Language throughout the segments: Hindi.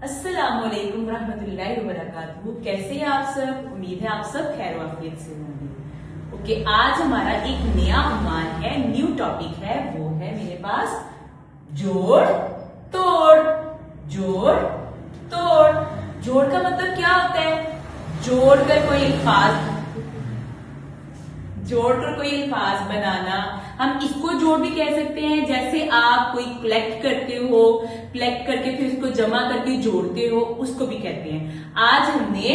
अस्सलामुअलैकुम रहमतुल्लाहि व बरकातुहू। कैसे हैं आप सब? उम्मीद है आप सब खैर वाफियत से होंगे। ओके, आज हमारा एक नया उन्वान है, न्यू टॉपिक है, वो है मेरे पास जोड़ तोड़। जोड़ तोड़। जोड़ का मतलब क्या होता है? जोड़कर कोई अल्फाज बनाना। हम इसको जोड़ भी कह सकते हैं, जैसे आप कोई कलेक्ट करते हो, कलेक्ट करके फिर उसको जमा करके जोड़ते हो, उसको भी कहते हैं। आज हमने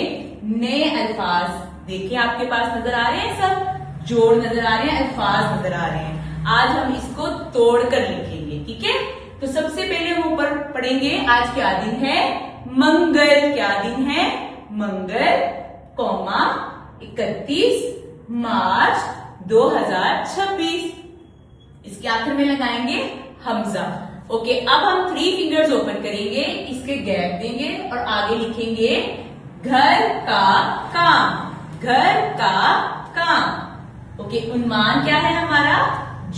नए अल्फाज देखे, आपके पास नजर आ रहे हैं, सब जोड़ नजर आ रहे हैं, अल्फाज नजर आ रहे हैं। आज हम इसको तोड़कर लिखेंगे, ठीक है? तो सबसे पहले हम ऊपर पढ़ेंगे, आज क्या दिन है? मंगल। क्या दिन है? मंगल, 31 मार्च 2026। इसके आखिर में लगाएंगे हमजा। ओके, अब हम 3 फिंगर्स ओपन करेंगे, इसके गैप देंगे और आगे लिखेंगे घर का काम। घर का काम। ओके, उन्वान क्या है हमारा?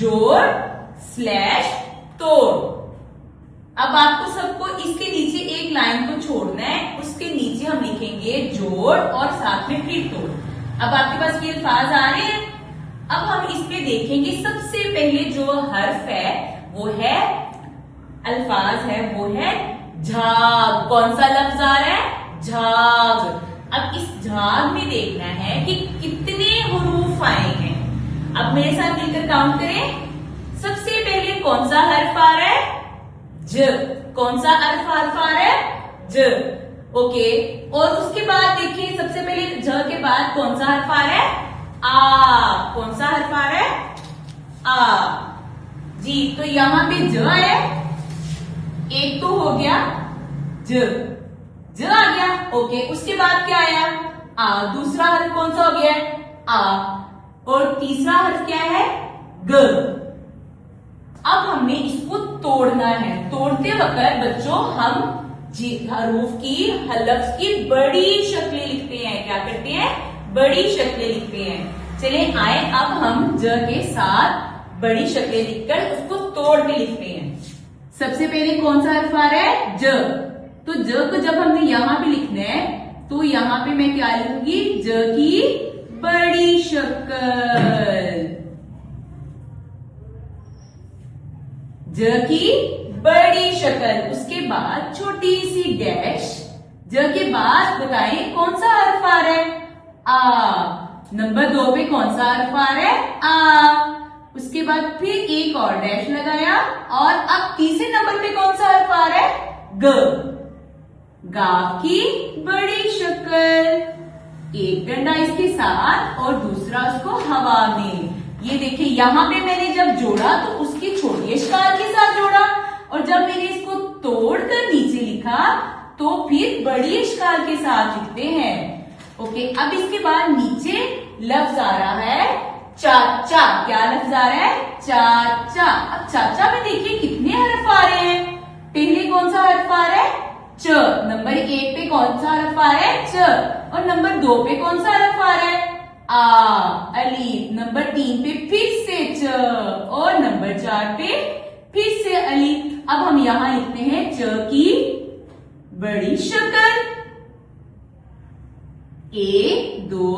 जोड़ स्लैश तोड़। अब आपको सबको इसके नीचे एक लाइन को छोड़ना है, उसके नीचे हम लिखेंगे जोड़ और साथ में फिर तोड़। अब आपके पास ये अल्फाज आ रहे हैं। अब हम इसमें देखेंगे सबसे पहले जो हर्फ है वो है, अल्फाज है, वो है झाग। कौन सा लफ्ज आ रहा है? झाग। अब इस झाग में देखना है कि कितने हुरूफ आए हैं। अब मेरे साथ मिलकर काउंट करें। सबसे पहले कौन सा हर्फ आ रहा है? ज। कौन सा हर्फ आ रहा है? ज। ओके, और उसके बाद देखिए सबसे पहले ज के बाद कौन सा हर्फ आ रहा है? आ। कौन सा हर्फ आ रहा है? आ। जी, तो यहां पे ज है, एक तो हो गया ज, ज आ गया। ओके, उसके बाद क्या आया? आ। दूसरा हर्फ कौन सा हो गया? आ। और तीसरा हर्फ क्या है? ग। अब हमने इसको तोड़ना है। तोड़ते वक्त बच्चों हम हरूफ की, लफ्ज की बड़ी शक्लें लिखते हैं। क्या करते हैं? बड़ी शक्लें लिखते हैं। चले आए, अब हम ज के साथ बड़ी शक्लें लिखकर उसको तोड़ के लिखते हैं। सबसे पहले कौन सा हर्फ आ रहा है? ज। तो ज को जब हमने यहां पे लिखना है तो यहां पे मैं क्या लिखूंगी? ज की बड़ी शक्ल। ज की बड़ी शक्ल। उसके बाद छोटी सी डैश। ज के बाद बताएं कौन सा हर्फ आ रहा है? आ। नंबर 2 पे कौन सा हर्फ आ रहा है? आ। उसके बाद फिर एक और डैश लगाया और अब तीसरे नंबर पे कौन सा हर्फ आ रहा है? ग। गा की बड़ी शक्ल। एक डंडा इसके साथ और दूसरा उसको हवा में। ये देखिए, यहां पे मैंने जब जोड़ा तो उसकी छोटी अश्काल के साथ जोड़ा, और जब मैंने इसको तोड़कर नीचे लिखा तो फिर बड़ी अश्काल के साथ लिखते हैं। ओके, अब इसके बाद नीचे लफ्ज आ रहा है चाचा। क्या लफ्ज आ रहा है? चाचा। अब चाचा में देखिए कितने हर्फ आ रहे हैं। पहले कौन सा हर्फ आ रहा है? च। नंबर 1 पे कौन सा हर्फ आ रहा है? च। और नंबर 2 पे कौन सा हर्फ आ रहा है? आ। अलीफ। नंबर 3 पे फिर से च और नंबर 4 पे फिर से अलीफ। अब हम यहां लिखते हैं च की बड़ी शक्ल। 1 2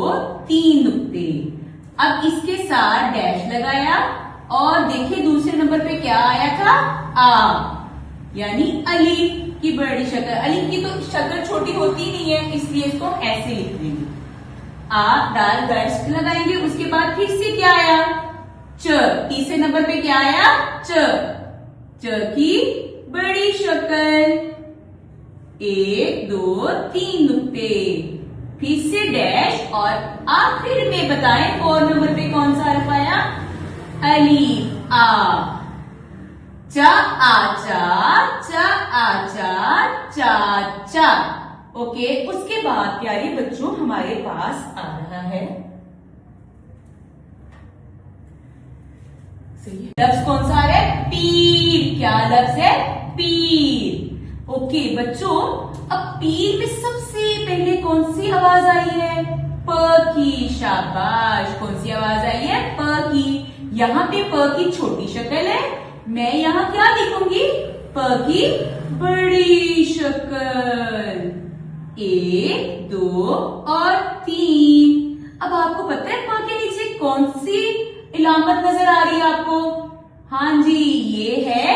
3 नुक्ते। अब इसके साथ डैश लगाया और देखिए दूसरे नंबर पे क्या आया था? आ, यानी अलीफ की बड़ी शक्ल। अलीफ की तो शक्ल छोटी होती नहीं है, इसलिए इसको ऐसे लिख देंगे। आ डाल डैश लगाएंगे। उसके बाद फिर से क्या आया? च। तीसरे नंबर पे क्या आया? च। च की बड़ी शक्ल। 1 2 3 नुक्ते। फिर से डैश और आखिर में बताएं 4 नंबर पे कौन सा हर्फ आया? अलीफ। आ। चा आचा, चा आचा, चाचा। ओके, उसके बाद प्यारे बच्चों हमारे पास आ रहा है लफ्ज। कौन सा आ रहा है? पीर। क्या लफ्ज है? पीर। ओके बच्चों, अब पीर में सबसे पहले कौन सी आवाज आई है? प की। शाबाश। कौन सी आवाज आई है? प की। यहाँ पे प की छोटी शक्ल है, मैं यहाँ क्या लिखूंगी? प की बड़ी शक्ल। 1 2 और 3। अब आपको पता है प के नीचे कौन सी इलामत नजर आ रही है आपको? हाँ जी, ये है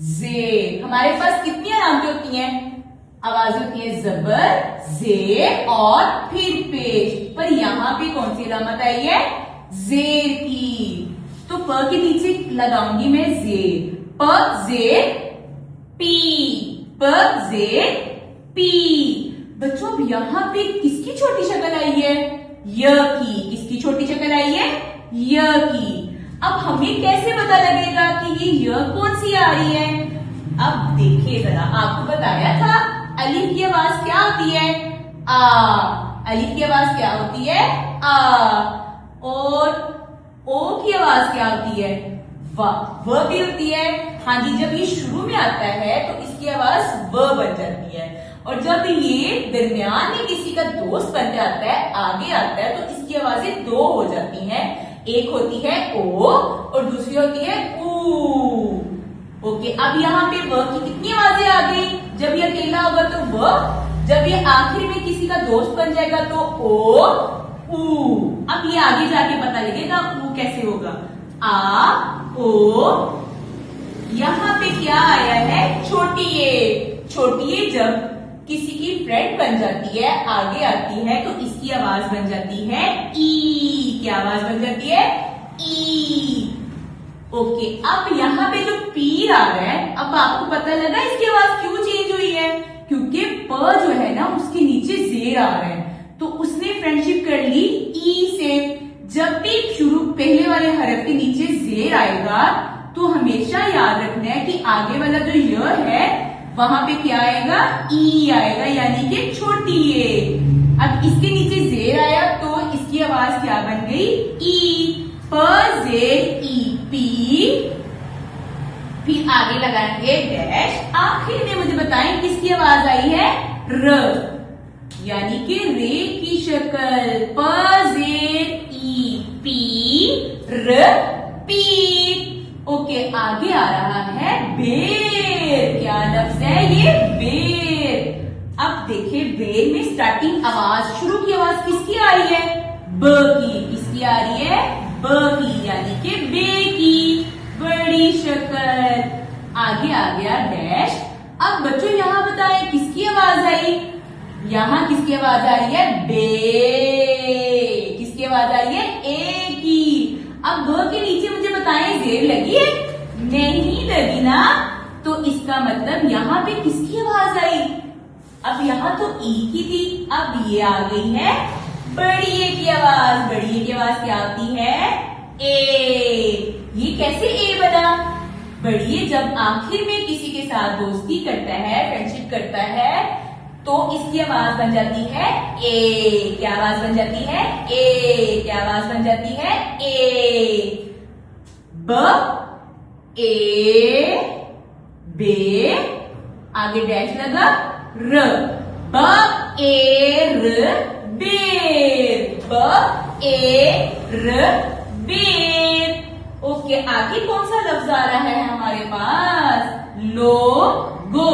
जेर। हमारे पास कितनी अलामतें होती हैं? आवाजें होती है जबर, जेर और फिर पेश। पर यहां पे कौन सी अलामत आई है? जेर की। तो प के नीचे लगाऊंगी मैं जेर। प जेर पी, प जेर पी। बच्चों अब यहां पे किसकी छोटी शक्ल आई है? य की। किसकी छोटी शक्ल आई है? य की। अब हमें कैसे पता लगेगा कि ये य कौन सी आ रही है? अब देखिए जरा, आपको बताया था अलिफ की आवाज क्या होती है? आ। अलिफ की आवाज क्या होती है? आ। और ओ की आवाज क्या होती है? व भी होती है। हाँ जी, जब ये शुरू में आता है तो इसकी आवाज व बन जाती है, और जब ये दरमियान में किसी का दोस्त बन जाता है, आगे आता है, तो इसकी आवाजें दो हो जाती हैं। एक होती है ओ और दूसरी होती है ऊ। ओके, अब यहाँ पे व की कितनी आवाजें आ गई? जब ये अकेला होगा तो व, जब ये आखिर में किसी का दोस्त बन जाएगा तो ओ ऊ। अब ये आगे जाके पता लगेगा ऊ कैसे होगा। आ ओ। यहाँ पे क्या आया है? छोटी ए। छोटी ए जब किसी की फ्रेंड बन जाती है, आगे आती है, तो इसकी आवाज बन जाती है ई। क्या आवाज बन जाती है? ई। ओके, अब यहाँ पे जो पी आ रहा है, अब आपको पता लगा इसकी आवाज क्यों चेंज हुई है? क्योंकि प जो है ना उसके नीचे जेर आ रहा है, तो उसने फ्रेंडशिप कर ली ई से। जब भी शुरू पहले वाले हरफ के नीचे जेर आएगा तो हमेशा याद रखना है कि आगे वाला जो य है वहां पे क्या आएगा? ई आएगा, यानी कि छोटी ए। अब इसके नीचे जेर आया तो इसकी आवाज क्या बन गई? ई। प जेर ई पी। फिर आगे लगाएंगे डैश। आखिर में मुझे बताएं किसकी आवाज आई है? र, यानी कि रे की शक्ल। प जेर ई पी र पी। ओके, आगे आ रहा है बेर। क्या लफ्ज है ये? बेर। अब देखिए बेर में स्टार्टिंग आवाज, शुरू की आवाज किसकी आ रही है? ब की। किसकी आ रही है? ब की, यानी कि बे की। बड़ी शक्ल। आगे आ गया डैश। अब बच्चों यहाँ बताएं किसकी आवाज आई? यहाँ किसकी आवाज आ रही है? बे। किसकी आवाज आ रही है? ए की। अब ब के नीचे मुझे बताएं जेर लगी है? नहीं लगी ना, तो इसका मतलब यहाँ पे किसकी आवाज आई? अब यहाँ तो ई की थी, अब ये आ गई है बड़ी ए की आवाज। बड़ी ए की आवाज क्या होती है? ए। ये कैसे ए बना? बड़ी ए जब आखिर में किसी के साथ दोस्ती करता है, फ्रेंडशिप करता है, तो इसकी आवाज बन जाती है ए। क्या आवाज बन जाती है? ए। क्या आवाज बन जाती है? ए। ब ए बे। आगे डैश लगा र। ब ए र बेर। ब ए र बेर। ओके, आगे कौन सा लफ्ज आ रहा है हमारे पास? लोगो।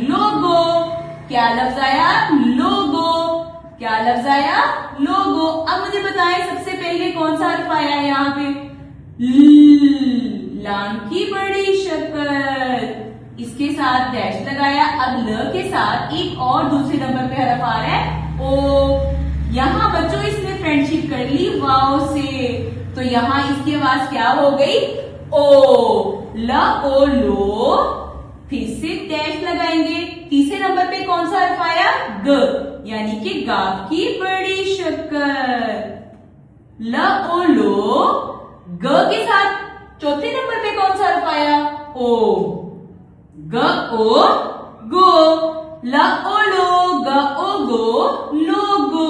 लोगो। क्या लफ्ज आया? लोगो। क्या लफ्ज आया? लोगो। अब मुझे बताएं सबसे पहले कौन सा हर्फ आया है यहाँ पे? लाम की बड़ी शक्ल। इसके साथ डैश लगाया। अब ल के साथ एक और दूसरे नंबर पे हर्फ आ रहा है ओ। यहाँ बच्चों इसने फ्रेंडशिप कर ली वाव से, तो यहाँ इसकी आवाज क्या हो गई? ओ। ल ओ लो। फिर से डैश लगाएंगे। तीसरे नंबर पे कौन सा हर्फ आया? ग, यानी कि गाव की बड़ी शक्ल। ल ओ लो। ग के साथ चौथे नंबर पे कौन सा हर्फ आया? ओ। ग ओ गो। ल ओ लो। ग ओ गो लोगो।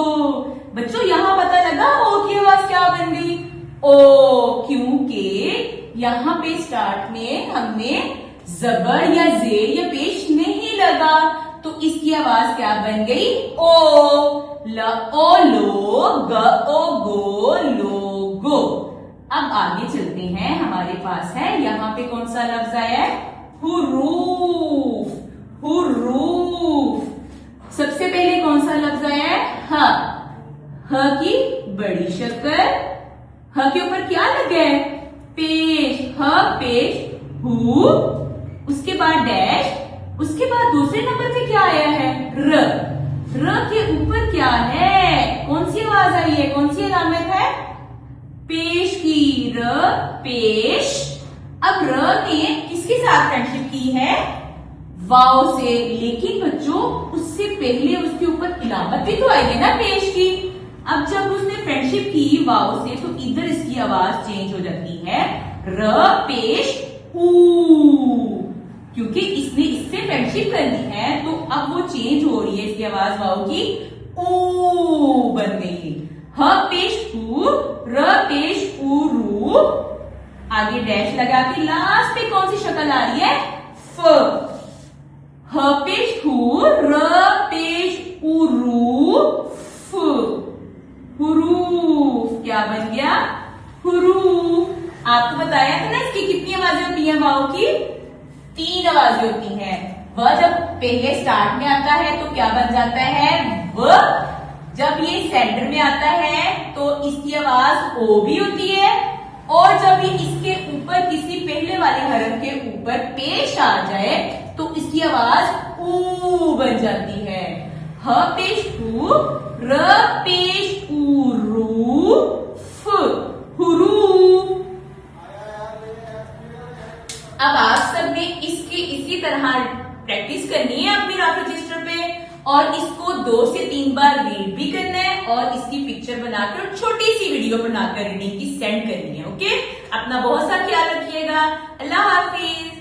बच्चों यहाँ पता लगा ओ की आवाज क्या बन गई? ओ, क्योंकि यहाँ पे स्टार्ट में हमने जबर या जेर या पेश नहीं लगा, तो इसकी आवाज क्या बन गई? ओ। ल ओ लो। ग ओ गो लोगो। अब आगे चलते हैं, हमारे पास है यहाँ पे कौन सा लफ्ज आया है? हुरूफ, हुरूफ। सबसे पहले कौन सा लफ्ज आया है? ह। ह की बड़ी शक्ल, ह के ऊपर क्या लगा है? पेश, ह पेश, हु, उसके बाद डैश, उसके बाद दूसरे नंबर पे क्या आया है? र। र के ऊपर क्या है? कौन सी आवाज आई है? कौन सी अलामत है? पेश की, र पेश। अब र ने किसके साथ फ्रेंडशिप की है? वाव से। लेकिन बच्चों उससे पहले उसके ऊपर इलामत भी तो आएगी ना पेश की। अब जब उसने फ्रेंडशिप की वाव से तो इधर इसकी आवाज चेंज हो जाती है, र पेश ऊ, क्योंकि इसने इससे फ्रेंडशिप कर ली है तो अब वो चेंज हो रही है इसकी आवाज वाव की, ऊ बन गई। ह पेश हु, र पेश ऊ रू, आगे डैश लगा के लास्ट पे कौन सी शक्ल आ रही है? फ। ह पेश हु, र पेश ऊ रू, फ, हुरूफ। क्या बन गया? हुरूफ। आपको बताया था ना इसकी कितनी आवाजें होती हैं वाव की? 3 आवाजें होती हैं। वह जब पहले स्टार्ट में आता है तो क्या बन जाता है? व। जब ये सेंटर में आता है तो इसकी आवाज ओ भी होती है, और जब ये इसके ऊपर किसी पहले वाले हरफ के ऊपर पेश आ जाए तो इसकी आवाज ऊ बन जाती है। ह पेश हु, र पेश ऊ रू, फ, हुरूफ। अब आप सबने इसकी इसी तरह प्रैक्टिस करनी है अपनी रफ रजिस्टर पे, और इसको 2 से 3 बार रीड भी करना है, और इसकी पिक्चर बनाकर छोटी सी वीडियो बनाकर रीडिंग की सेंड करनी है। ओके, अपना बहुत सा ख्याल रखिएगा। अल्लाह हाफिज।